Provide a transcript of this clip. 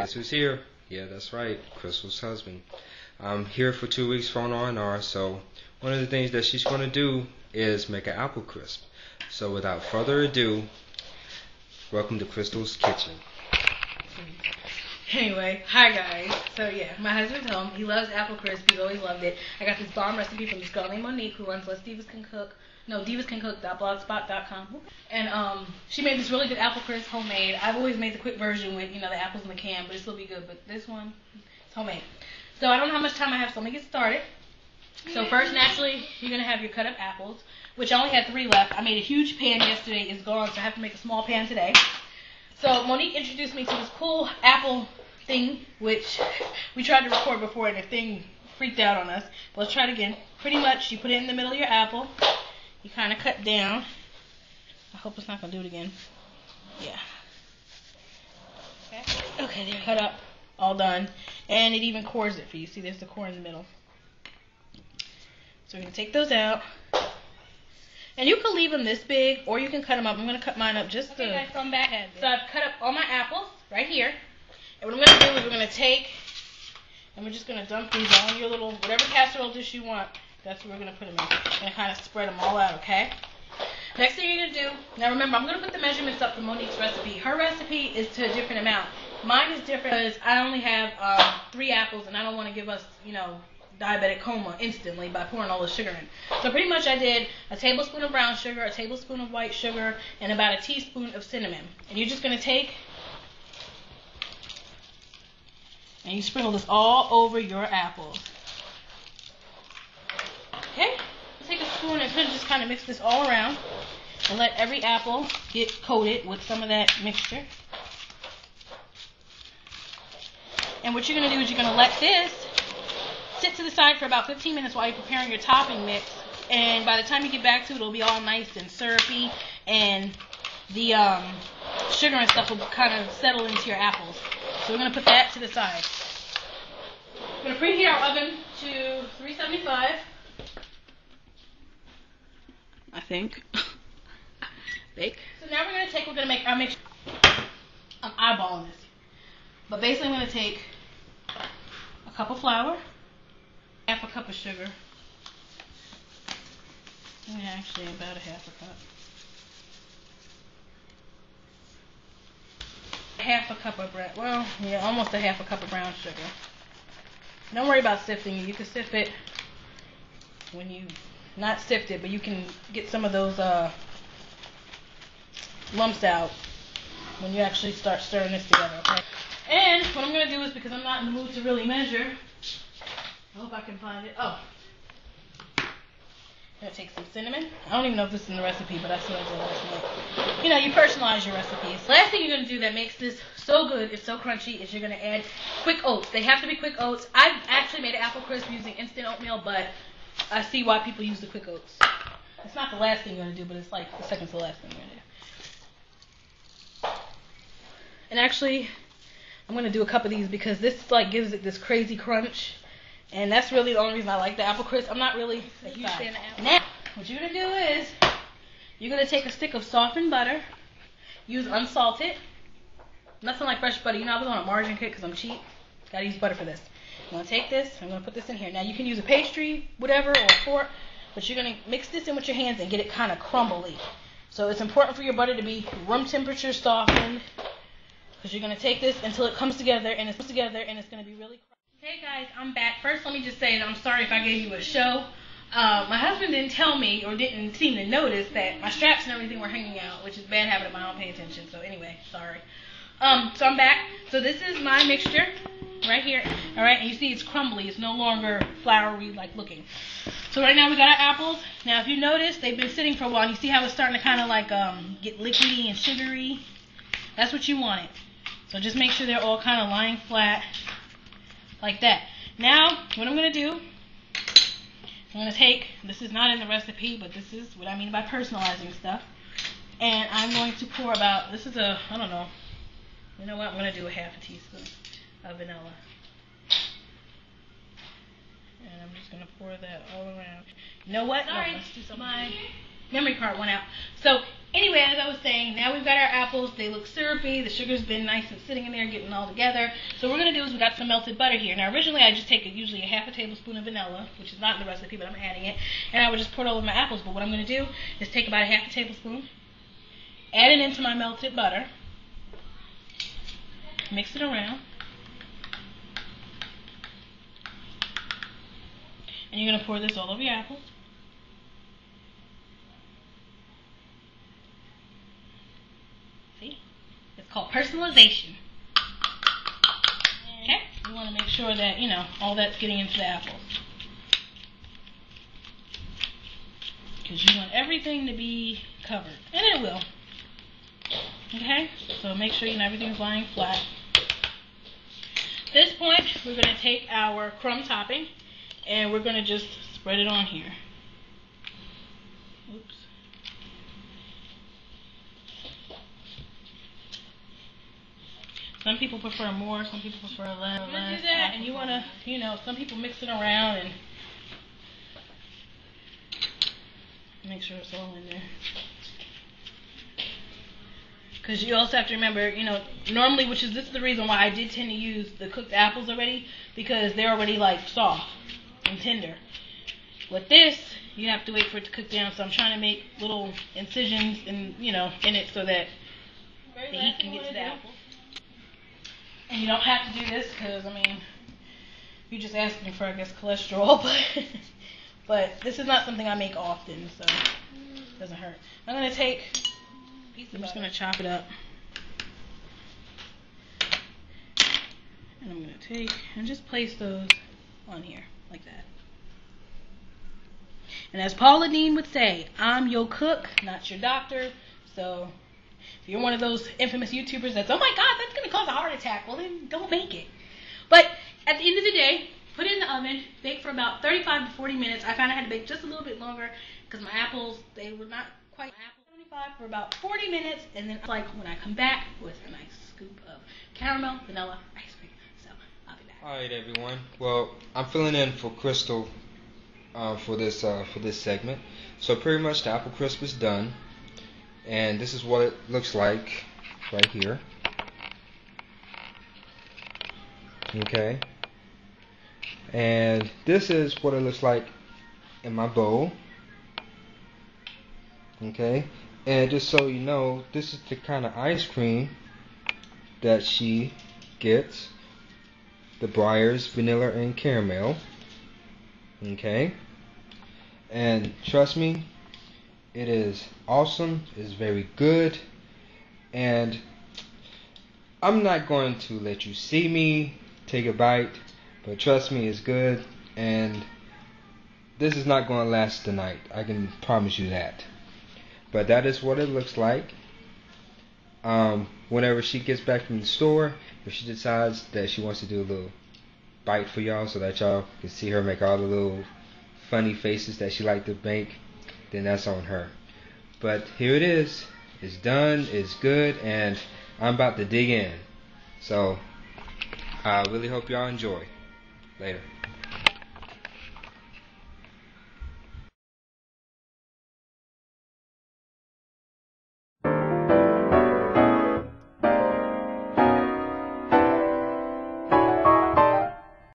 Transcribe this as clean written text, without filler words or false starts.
Guess who's here? Yeah, that's right, Crystal's husband. I'm here for 2 weeks for R&R, so one of the things that she's going to do is make an apple crisp. So without further ado, welcome to Crystal's kitchen. Anyway, hi guys. So yeah, my husband's home. He loves apple crisp. He's always loved it. I got this bomb recipe from this girl named Monique who runs divascancook.blogspot.com. And she made this really good apple crisp homemade. I've always made the quick version with, the apples in the can, but it still be good. But this one is homemade. So I don't know how much time I have, so let me get started. So first, naturally, you're going to have your cut up apples, which I only had 3 left. I made a huge pan yesterday. It's gone, so I have to make a small pan today. So Monique introduced me to this cool apple thing, which we tried to record before and the thing freaked out on us. But let's try it again. Pretty much, you put it in the middle of your apple. You kind of cut down. I hope it's not going to do it again. Yeah. Okay, there you go. Cut up. All done. And it even cores it for you. See, there's the core in the middle. So we're going to take those out. And you can leave them this big, or you can cut them up. I'm going to cut mine up just to... So I'm back. So I've cut up all my apples right here. And what I'm going to do is we're going to take, and we're just going to dump these on your little, whatever casserole dish you want. That's where we're going to put them in. And kind of spread them all out, okay? Next thing you're going to do, now remember, I'm going to put the measurements up for Monique's recipe. Her recipe is to a different amount. Mine is different because I only have 3 apples, and I don't want to give us, diabetic coma instantly by pouring all the sugar in. So pretty much I did a tablespoon of brown sugar, a tablespoon of white sugar, and about a teaspoon of cinnamon. And you're just going to take and you sprinkle this all over your apples. Okay? Take a spoon and just kind of mix this all around and let every apple get coated with some of that mixture. And what you're going to do is you're going to let this sit to the side for about 15 minutes while you're preparing your topping mix. And by the time you get back to it, it'll be all nice and syrupy, and the sugar and stuff will kind of settle into your apples. So we're going to put that to the side. We're going to preheat our oven to 375. I think. Bake. So now we're going to make our mixture. I'm eyeballing this. But basically I'm going to take a cup of flour, half a cup of sugar, and actually about a half a cup. Half a cup of almost a half a cup of brown sugar. Don't worry about sifting it. You can sift it when you, not sift it, but you can get some of those lumps out when you actually start stirring this together, okay? And what I'm going to do is, because I'm not in the mood to really measure, I hope I can find it. Oh. I'm going to take some cinnamon. I don't even know if this is in the recipe, but that's what I did last night. You personalize your recipes. Last thing you're going to do that makes this so good, it's so crunchy, is you're going to add quick oats. They have to be quick oats. I've actually made an apple crisp using instant oatmeal, but I see why people use the quick oats. It's not the last thing you're going to do, but it's like the second to the last thing you're going to do. And actually, I'm going to do a cup of these because this gives it this crazy crunch. And that's really the only reason I like the apple crisp. I'm not really a huge fan of apple. Now, what you're going to do is, you're going to take a stick of softened butter. Use unsalted. Nothing like fresh butter. I was on a margarine kick because I'm cheap. Got to use butter for this. I'm going to take this. I'm going to put this in here. Now, you can use a pastry, whatever, or a fork. But you're going to mix this in with your hands and get it kind of crumbly. So it's important for your butter to be room temperature softened. Because you're going to take this until it comes together, and it's going to be really crunchy. Hey guys, I'm back. First, let me just say that I'm sorry if I gave you a show. My husband didn't tell me, or didn't seem to notice, that my straps and everything were hanging out, which is a bad habit of mine. I don't pay attention. So anyway, sorry. So I'm back. So this is my mixture right here. All right, and you see it's crumbly. It's no longer floury like looking. So right now we got our apples. Now if you notice, they've been sitting for a while. And you see how it's starting to kind of get liquidy and sugary. That's what you want it. So just make sure they're all kind of lying flat. Like that. Now, what I'm going to do, I'm going to take, this is not in the recipe, but this is what I mean by personalizing stuff. And I'm going to pour about, this is I don't know. You know what? I'm going to do a half a teaspoon of vanilla. And I'm just going to pour that all around. You know what? Sorry, my memory card went out. So Anyway, as I was saying, now we've got our apples. They look syrupy. The sugar's been nice and sitting in there, getting all together. So what we're going to do is we got some melted butter here. Now, originally, I just take usually a half a tablespoon of vanilla, which is not in the recipe, but I'm adding it. And I would just pour it over my apples. But what I'm going to do is take about a half a tablespoon, add it into my melted butter, mix it around. And you're going to pour this all over your apples. See? It's called personalization. Okay? You want to make sure that, you know, all that's getting into the apples. Because you want everything to be covered. And it will. Okay? So make sure, you know, everything's lying flat. At this point, we're going to take our crumb topping and we're going to just spread it on here. Oops. Some people prefer more, some people prefer less. Do that, and you want to, you know, some people mix it around and make sure it's all in there. Because you also have to remember, you know, normally, this is the reason why I did tend to use the cooked apples already, because they're already like soft and tender. With this, you have to wait for it to cook down, so I'm trying to make little incisions in, you know, in it so that the heat can get to the apple. And you don't have to do this because, I mean, you're just asking for, I guess, cholesterol, but this is not something I make often, so it doesn't hurt. I'm going to take, I'm just going to chop it up. And I'm going to take and just place those on here, like that. And as Paula Deen would say, I'm your cook, not your doctor, so if you're one of those infamous YouTubers that's, oh my God, that's going to cause a heart attack, well then don't make it. But at the end of the day, put it in the oven, bake for about 35 to 40 minutes. I found I had to bake just a little bit longer because my apples, they were not quite apple. 75 for about 40 minutes, and then like when I come back with a nice scoop of caramel vanilla ice cream. So I'll be back. Alright everyone, well I'm filling in for Crystal for this segment. So pretty much the apple crisp is done. And this is what it looks like right here. Okay. And this is what it looks like in my bowl. Okay. And just so you know, this is the kind of ice cream that she gets. The Breyers vanilla and caramel. Okay. And trust me, it is awesome, it's very good, and I'm not going to let you see me take a bite, but trust me, it's good, and this is not going to last the night, I can promise you that. But that is what it looks like. Whenever she gets back from the store, if she decides that she wants to do a little bite for y'all so that y'all can see her make all the little funny faces that she like to make, then that's on her. But here it is. It's done. It's good. And I'm about to dig in. So I really hope y'all enjoy. Later.